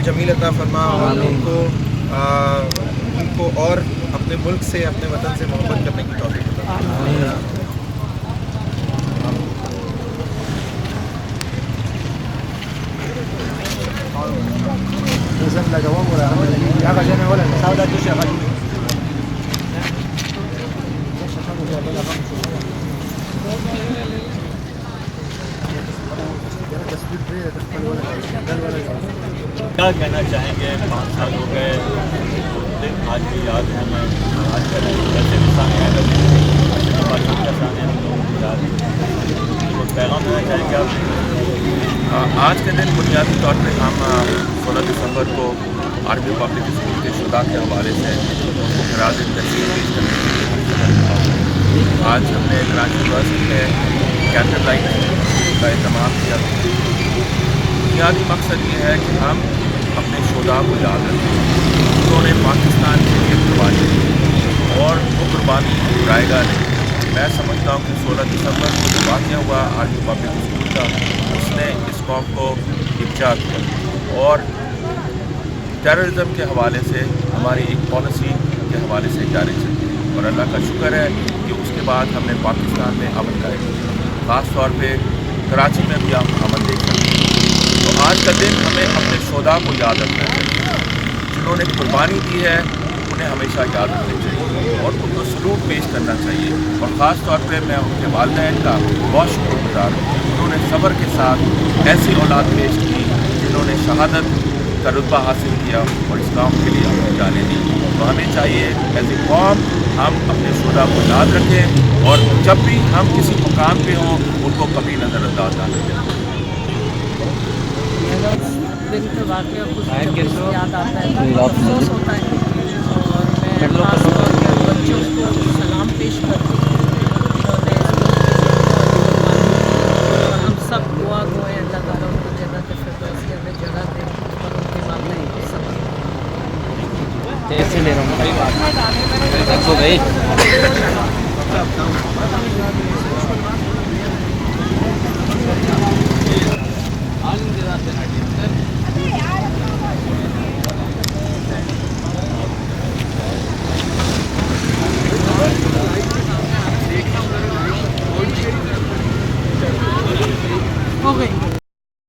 जमील अता फरमा और उनको और अपने मुल्क से, अपने वतन से मोहब्बत करने की तौफीक अता फरमा। क्या कहना चाहेंगे? 5 साल हो गए, दिन आज भी याद है हमें। आज कल वैसे भी सामने है, पाकिस्तान का सामने हम लोगों की याद तो पैगाम देना चाहेंगे आप? आज के दिन बुनियादी तौर पर हम 16 दिसंबर को आर्मी पब्लिक स्कूल के शुदा के हवाले से उनको खराज तहसील पेश करने के लिए आज हमने कराची यूनिवर्सिटी में कैंडल लाइट का एहतमाम किया। बुनियादी मकसद ये है कि हम अपने शुदा को याद रखें, उन्होंने पाकिस्तान के लिए कुर्बानी दी और वो कुर्बानी भुलाएगा नहीं। मैं समझता हूँ कि 16 दिसंबर को जो वाक़या हुआ आर्मी पब्लिक स्कूल का, उसने इस कौम को इब्जा किया और टेररिज्म के हवाले से हमारी एक पॉलिसी के हवाले से जारी चली और अल्लाह का शुक्र है कि उसके बाद हमने पाकिस्तान में अमन कायम किया। ख़ास तौर पे कराची में भी हम अमन देख सकते हैं। तो आज का दिन हमें अपने शुहदा को याद रखना चाहिए, जिन्होंने कुर्बानी दी है उन्हें हमेशा याद रखना चाहिए और उनको सलूट पेश करना चाहिए। और ख़ास तौर पे मैं उनके वालिदैन का बहुत शुक्रगुज़ार हूँ, उन्होंने सब्र के साथ ऐसी औलाद पेश की जिन्होंने शहादत का रुतबा हासिल किया और इस काम के लिए अपनी जाने दी। तो हमें चाहिए एज ए कौम हम अपने शुहदा को याद रखें और जब भी हम किसी मुकाम पे हों उनको कभी नज़रअंदाज ना करें। दिन के वाक़या कुछ याद आता है तो अफसोस होता है और मैं खास तौर पर बच्चों को सलाम पेश करती हूँ जिन्होंने और हम सब दुआ को अल्लाह ताला उनको जन्नत फिरदौसिया में जगह दे और उनके वाक़या को समझ ऐसे ले रहा हूँ देखो भाई आज